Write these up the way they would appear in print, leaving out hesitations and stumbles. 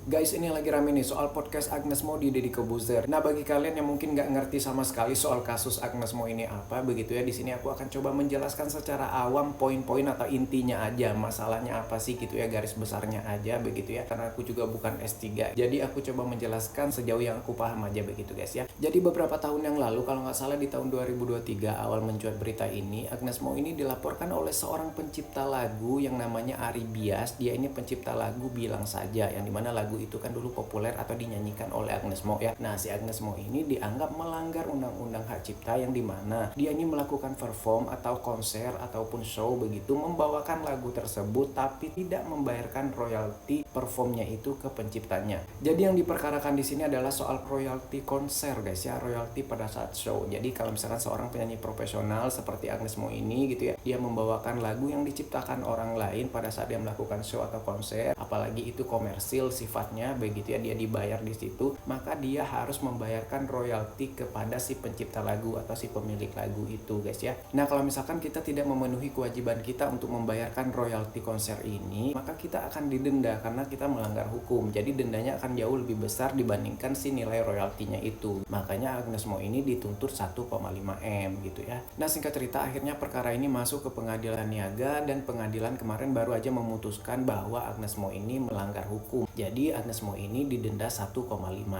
Guys, ini lagi rame nih soal podcast Agnes Mo di Deddy Corbuzier. Nah, bagi kalian yang mungkin nggak ngerti sama sekali soal kasus Agnes Mo ini apa, begitu ya, di sini aku akan coba menjelaskan secara awam poin-poin atau intinya aja, masalahnya apa sih gitu ya, garis besarnya aja begitu ya. Karena aku juga bukan S3, jadi aku coba menjelaskan sejauh yang aku paham aja begitu guys ya. Jadi beberapa tahun yang lalu, kalau nggak salah di tahun 2023 awal mencuat berita ini, Agnes Mo ini dilaporkan oleh seorang pencipta lagu yang namanya Ari Bias. Dia ini pencipta lagu Bilang Saja, yang dimana lagu itu kan dulu populer atau dinyanyikan oleh Agnes Mo ya. Nah, si Agnes Mo ini dianggap melanggar undang-undang hak cipta, yang dimana dia ini melakukan perform atau konser ataupun show begitu, membawakan lagu tersebut tapi tidak membayarkan royalti performnya itu ke penciptanya. Jadi yang diperkarakan di sini adalah soal royalti konser guys ya, royalti pada saat show. Jadi kalau misalkan seorang penyanyi profesional seperti Agnes Mo ini gitu ya, dia membawakan lagu yang diciptakan orang lain pada saat dia melakukan show atau konser, apalagi itu komersil sifatnya begitu ya, dia dibayar di situ, maka dia harus membayarkan royalti kepada si pencipta lagu atau si pemilik lagu itu guys ya. Nah, kalau misalkan kita tidak memenuhi kewajiban kita untuk membayarkan royalti konser ini, maka kita akan didenda karena kita melanggar hukum. Jadi dendanya akan jauh lebih besar dibandingkan si nilai royaltinya itu. Makanya Agnes Mo ini dituntut 1,5 M gitu ya. Nah, singkat cerita akhirnya perkara ini masuk ke pengadilan niaga, dan pengadilan kemarin baru aja memutuskan bahwa Agnes Mo ini melanggar hukum. Jadi Agnes Mo ini didenda 1,5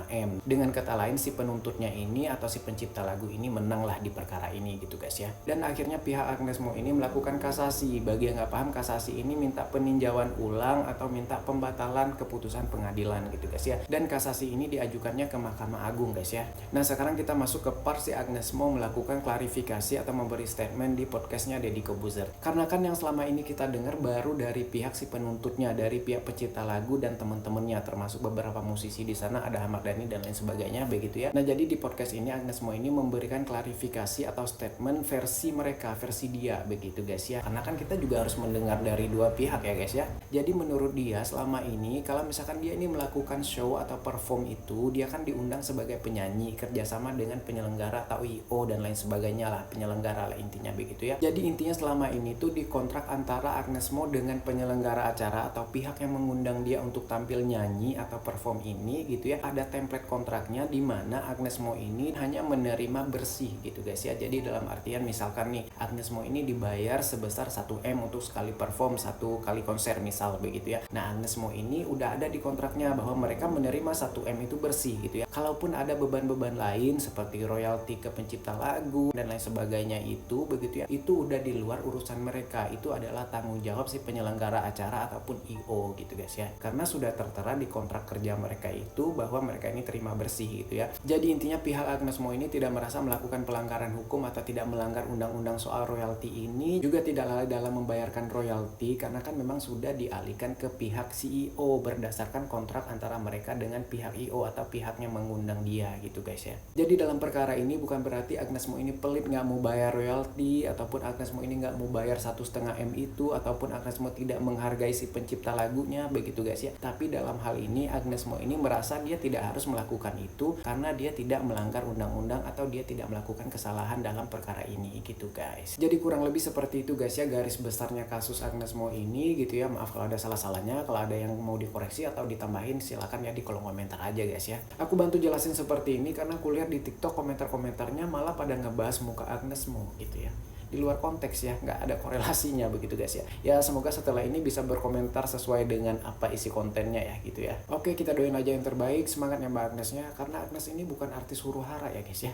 M. Dengan kata lain, si penuntutnya ini atau si pencipta lagu ini menanglah di perkara ini gitu guys ya. Dan akhirnya pihak Agnes Mo ini melakukan kasasi. Bagi yang nggak paham, kasasi ini minta peninjauan ulang atau minta pembatalan keputusan pengadilan gitu guys ya. Dan kasasi ini diajukannya ke Mahkamah Agung guys ya. Nah, sekarang kita masuk ke part si Agnes Mo melakukan klarifikasi atau memberi statement di podcastnya Deddy Corbuzier. Karena kan yang selama ini kita dengar baru dari pihak si penuntutnya, dari pihak pencipta lagu dan teman-temannya, termasuk beberapa musisi di sana, ada Ahmad Dhani dan lain sebagainya begitu ya. Nah, jadi di podcast ini Agnes Mo ini memberikan klarifikasi atau statement versi mereka, versi dia begitu guys ya. Karena kan kita juga harus mendengar dari dua pihak ya guys ya. Jadi menurut dia selama ini kalau misalkan dia ini melakukan show atau perform itu, dia kan diundang sebagai penyanyi kerjasama dengan penyelenggara atau IO dan lain sebagainya lah, penyelenggara lah intinya begitu ya. Jadi intinya selama ini tuh di kontrak antara Agnes Mo dengan penyelenggara acara atau pihak yang mengundang dia untuk tampil nyanyi atau perform ini gitu ya, ada template kontraknya di mana Agnes Mo ini hanya menerima bersih gitu guys ya. Jadi dalam artian misalkan nih Agnes Mo ini dibayar sebesar 1 M untuk sekali perform, satu kali konser misal begitu ya. Nah, Agnes Mo ini udah ada di kontraknya bahwa mereka menerima 1 M itu bersih gitu ya. Kalaupun ada beban-beban lain seperti royalti ke pencipta lagu dan lain sebagainya itu begitu ya, itu udah di luar urusan mereka. Itu adalah tanggung jawab si penyelenggara acara ataupun IO gitu guys ya. Karena sudah tertera di kontrak kerja mereka itu bahwa mereka ini terima bersih gitu ya. Jadi intinya pihak Agnes Mo ini tidak merasa melakukan pelanggaran hukum atau tidak melanggar undang-undang soal royalti ini, juga tidak lalai dalam membayarkan royalti karena kan memang sudah dialihkan ke pihak CEO berdasarkan kontrak antara mereka dengan pihak IO atau pihak yang mengundang dia gitu guys ya. Jadi dalam perkara ini bukan berarti Agnes Mo ini pelit nggak mau bayar royalti, ataupun Agnes Mo ini nggak mau bayar 1,5 M itu, ataupun Agnes Mo tidak menghargai si pencipta lagunya begitu guys ya. Tapi dalam hal ini Agnes Mo ini merasa dia tidak harus melakukan itu karena dia tidak melanggar undang-undang atau dia tidak melakukan kesalahan dalam perkara ini gitu guys. Jadi kurang lebih seperti itu guys ya garis besarnya kasus Agnes Mo ini gitu ya. Maaf kalau ada salah-salahnya, kalau ada yang mau dikoreksi atau ditambahin silakan ya di kolom komentar aja guys ya. Aku bantu jelasin seperti ini karena aku lihat di TikTok komentar-komentarnya malah pada ngebahas muka Agnes Mo gitu ya, di luar konteks ya, nggak ada korelasinya begitu guys ya. Ya semoga setelah ini bisa berkomentar sesuai dengan apa isi kontennya ya gitu ya. Oke, kita doain aja yang terbaik, semangatnya Mbak Agnesnya, karena Agnes ini bukan artis huru hara ya guys ya.